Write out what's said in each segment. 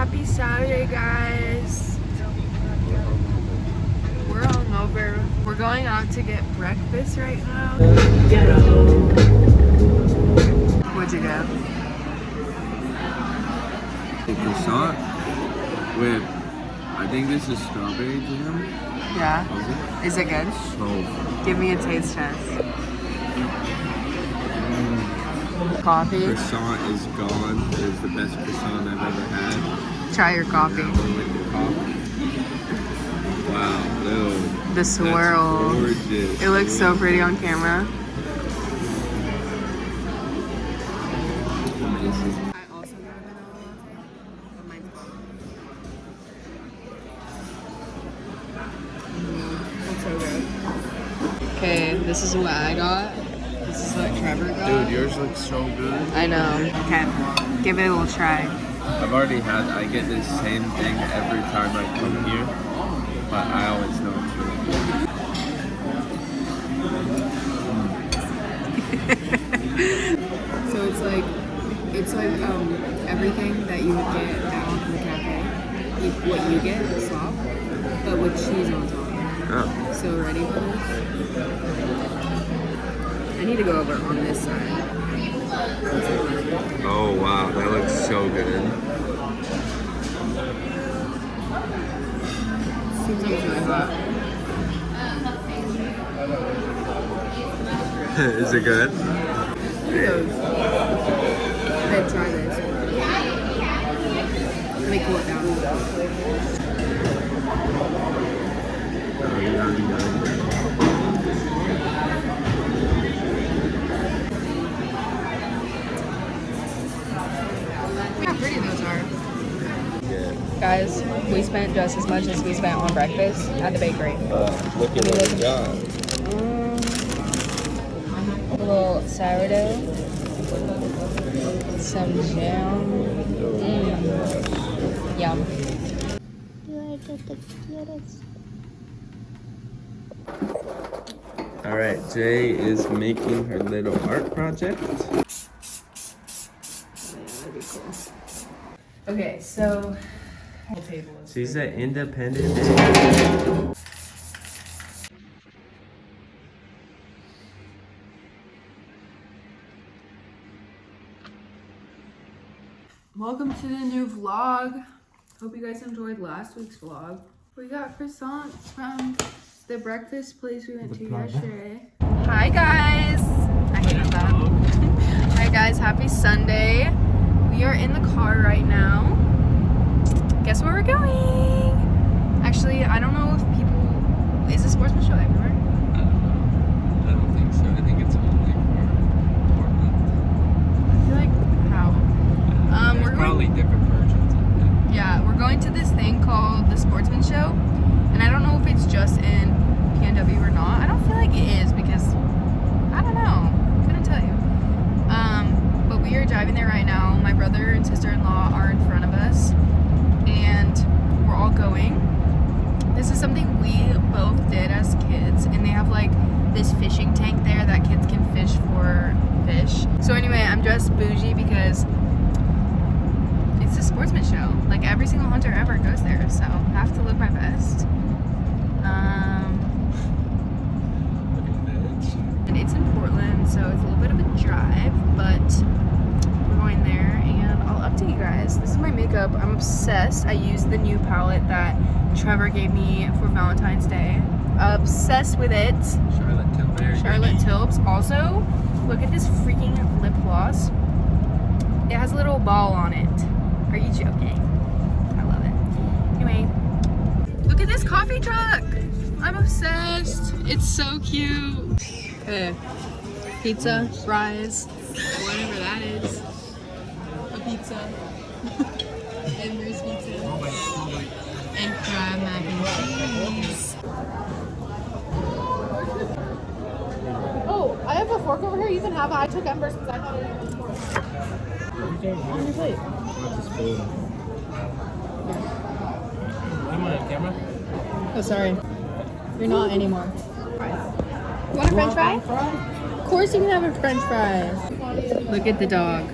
Happy Saturday, guys. We're hungover. We're going out to get breakfast right now. What'd you get? A croissant with, I think this is strawberry jam. Yeah. Is it good? So Give me a taste test. Coffee. croissant is gone. It is the best croissant I've ever had. Try your coffee. Now we're with the coffee. Wow, dude. The swirl. That's gorgeous. It looks so pretty on camera. Amazing. I also got a vanilla latte, but mine's It's so good. Okay, this is what I got. This is what Trevor got. Dude, yours looks so good. I know. Okay, give it a little try. I've already had, I get this same thing every time I come here, but I always know it's really good. So it's like everything that you would get at the cafe. What you get, slop, but with cheese on top. Oh. So ready for this? I need to go over on this side. Oh wow, that looks so good. Seems like it's really hot. Is it good? Kudos. Then try this. Let me cool it down. Look how pretty those are. Yeah. Guys, we spent just as much as we spent on breakfast at the bakery. Look at what we got. A little sourdough, some jam. Yum. All right, Jay is making her little art project. That'd be cool. Okay, so whole table is She's an independent. Welcome to the new vlog. Hope you guys enjoyed last week's vlog. We got croissants from the breakfast place we went to yesterday. Hi guys! I hate that. Hi guys, happy Sunday. We are in the car right now. Guess where we're going? Actually, I don't know if people... Is the Sportsman Show everywhere? I don't think so. I think it's only for Portland. I feel like, how? We're going... Probably different versions of it. Yeah, we're going to this thing called the Sportsman Show, and I don't know if it's just in PNW or not. I don't feel like it is because I don't know. Couldn't tell you. But we are driving there right now. My brother and sister-in-law are in front of us, and we're all going. This is something we both did as kids, and they have like this fishing tank there that kids can fish for fish. So anyway, I'm dressed bougie because it's a Sportsman Show. Like every single hunter ever goes there, so I have to look my best. And it's in Portland, so it's a little bit of a drive, but we're going there and I'll update you guys. This is my makeup. I'm obsessed. I used the new palette that Trevor gave me for Valentine's Day. Obsessed with it. Charlotte Tilbury. Charlotte Tilbury. Also, look at this freaking lip gloss. It has a little ball on it. Are you joking? I love it. Anyway, look at this coffee truck. I'm obsessed. It's so cute. Okay. Pizza, fries, whatever that is. A pizza. Edgar's pizza. And crab mac and cheese. Oh, I have a fork over here. You can have it. I took Ember's because I thought it was fork. On your plate. Come on, camera. Oh, sorry. You're not anymore. You want a french fry? Of course you can have a french fry. Look at the dog.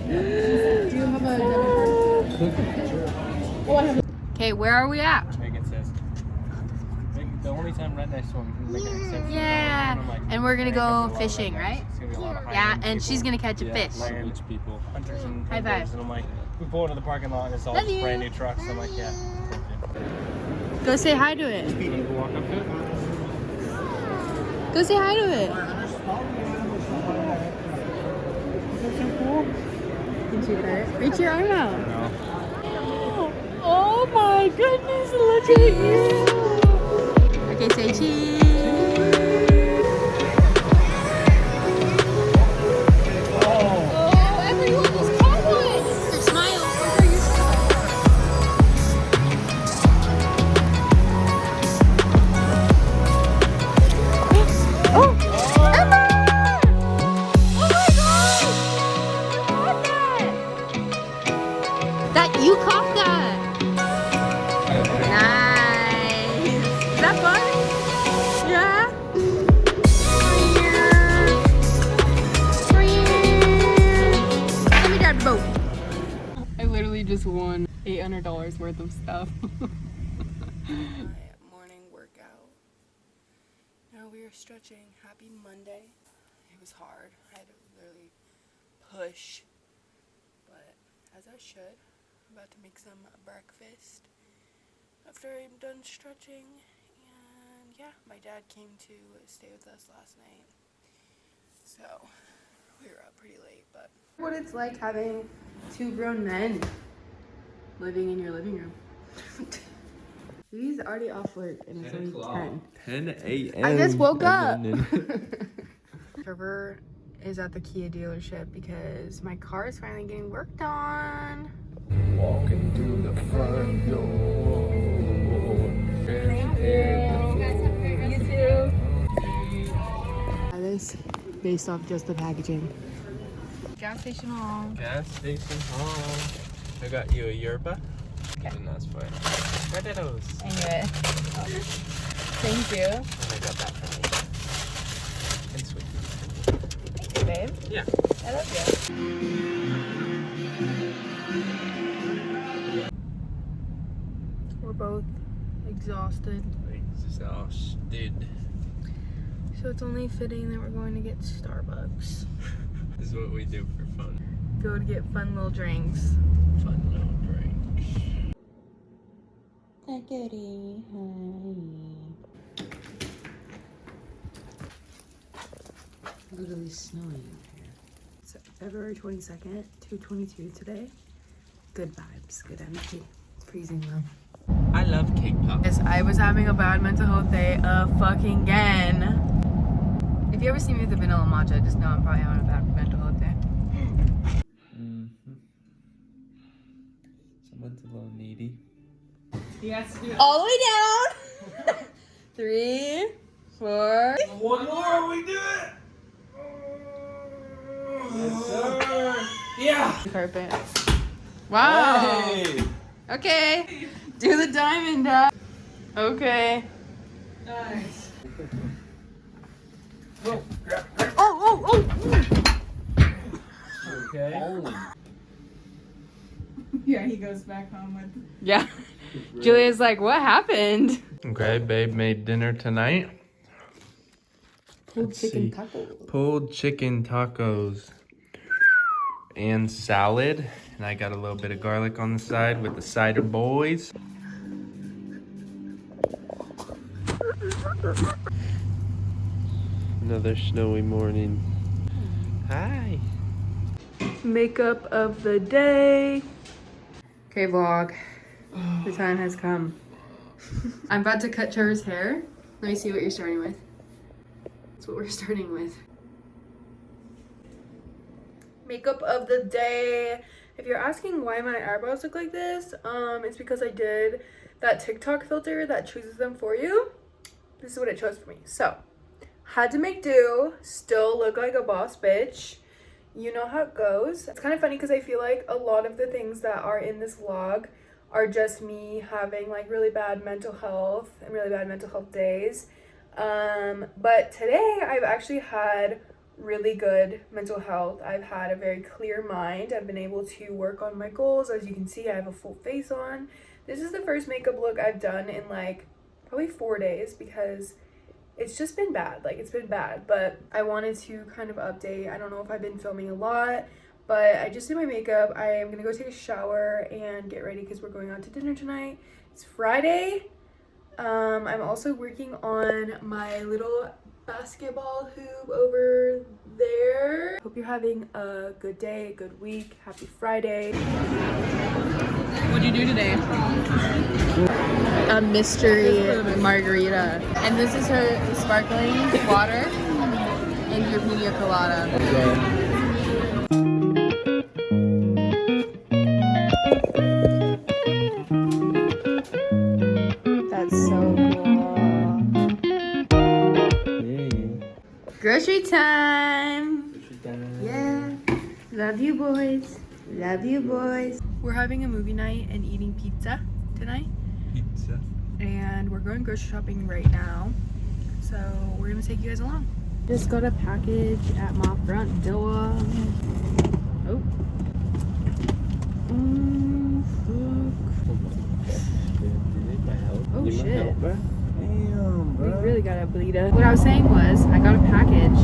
Do you have a debit card? Okay, where are we at? Megan says, the only time right next to him, you can make an exception. Yeah, And I'm like, and we're gonna "There ain't go gonna be a lot of fishing, rednecks. right? It's gonna be a lot of Yeah, high-end and she's people, gonna catch a fish. a lot of rich people, hunters and High anglers." five. And I'm like, we pull into the parking lot and it's all Love just you. brand new trucks. I'm like, yeah. Go say hi to it. You wanna go walk up to it? Go say hi to it. Can you pet it? Reach your arm out. No. Oh my goodness, look at you. Okay, say cheese. Oh, everyone just caught one. Smile. Where are you Oh, Emma! Oh my God! You caught that! Nice! Is that fun? Yeah? Let me grab the boat. I literally just won $800 worth of stuff. Morning workout. Now we are stretching. Happy Monday. It was hard. I had to literally push, but as I should. I'm about to make some breakfast after I'm done stretching. And yeah, my dad came to stay with us last night, so we were up pretty late. But what it's like having two grown men living in your living room. He's already off work and it's only 10. 10 a.m. I just woke up. Trevor is at the Kia dealership because my car is finally getting worked on. Walking through the front door. This based off just the packaging. Gas station haul. Gas station hall. I got you a yerba. Okay. And that's fine. Potatoes. I knew it. Thank you. And I got that for me. And sweet. Thank you, babe. Yeah. I love you. We're both exhausted. Exhausted. So it's only fitting that we're going to get Starbucks. This is what we do for fun. Go to get fun little drinks. Fun little drink. Literally snowing here. So February 22nd, 2:22 today. Good vibes, good energy. It's freezing though. I love cake pop. Yes, I was having a bad mental health day fucking again. If you ever see me with a vanilla matcha, just know I'm probably having a bad mental health day. Someone's a little needy. All the way down. 3, 4. One more, we do it! Yes, sir! Yeah! Carpet. Wow. Hey! Okay. Do the diamond dab. Okay. Nice. Oh. Okay. Yeah, he goes back home with. Yeah. Julia's like, what happened? Okay, babe made dinner tonight. Pulled chicken tacos. Pulled chicken tacos and salad. And I got a little bit of garlic on the side with the cider boys. Another snowy morning. Hi. Makeup of the day. Okay, vlog. The time has come. I'm about to cut Trevor's hair. Let me see what you're starting with. That's what we're starting with. Makeup of the day. If you're asking why my eyebrows look like this, it's because I did that TikTok filter that chooses them for you. This is what it chose for me. So, had to make do, still look like a boss bitch. You know how it goes. It's kind of funny because I feel like a lot of the things that are in this vlog are just me having like really bad mental health and really bad mental health days. But today I've actually had really good mental health. I've had a very clear mind. I've been able to work on my goals. As you can see, I have a full face on. This is the first makeup look I've done in like probably 4 days because it's just been bad. Like, it's been bad, but I wanted to kind of update. I don't know if I've been filming a lot, but I just did my makeup. I am gonna go take a shower and get ready because we're going out to dinner tonight. It's Friday. I'm also working on my little basketball hoop over there. Hope you're having a good day, a good week. Happy Friday. What'd you do today? A mystery margarita. And this is her sparkling water and your pina colada. That's so cool. Grocery time. Yeah. Love you boys. Love you boys. We're having a movie night and eating pizza tonight. Pizza. And we're going grocery shopping right now. So we're gonna take you guys along. Just got a package at my front door. Oh. Oh shit. Damn, We bro. really gotta bleed it. What I was saying was, I got a package.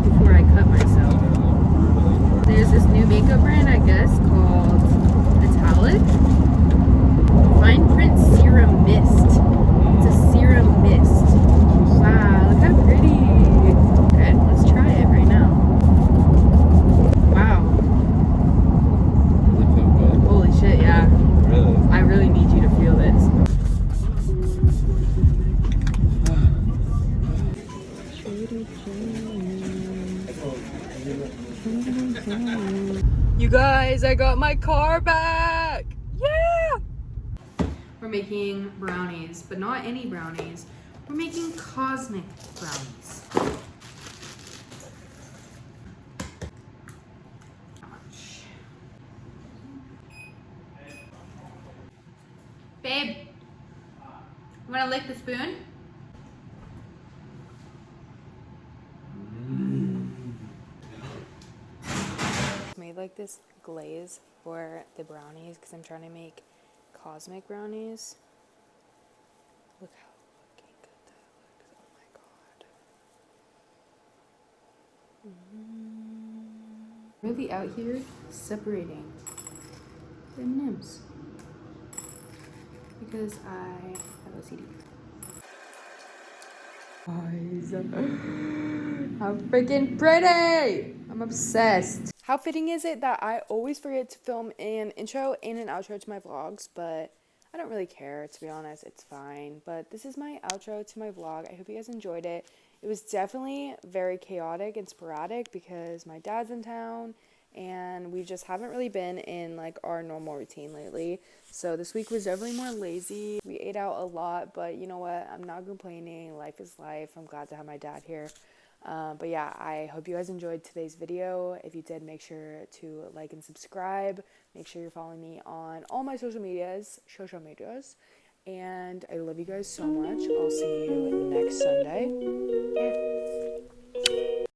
Before I cut myself. There's this new makeup brand, I guess, called Metallic. Fine Print Serum Mist. It's a serum mist. Wow, look how pretty. Okay, let's try it right now. Wow. Does it feel good? Holy shit, yeah. Really? I really need you to feel this. You guys, I got my car back! Yeah! We're making brownies, but not any brownies. We're making cosmic brownies. Babe, you wanna lick the spoon? Made like this glaze for the brownies because I'm trying to make cosmic brownies. Look how fucking good that looks. Oh my god. Really out here separating the nymphs because I have OCD. Guys, how freaking pretty! I'm obsessed. How fitting is it that I always forget to film an intro and an outro to my vlogs, but I don't really care, to be honest. It's fine. But this is my outro to my vlog. I hope you guys enjoyed it. It was definitely very chaotic and sporadic because my dad's in town and we just haven't really been in like our normal routine lately. So this week was definitely more lazy. We ate out a lot, but you know what? I'm not complaining. Life is life. I'm glad to have my dad here. But yeah, I hope you guys enjoyed today's video. If you did, make sure to like and subscribe. Make sure you're following me on all my social medias. And I love you guys so much. I'll see you next Sunday. Yeah.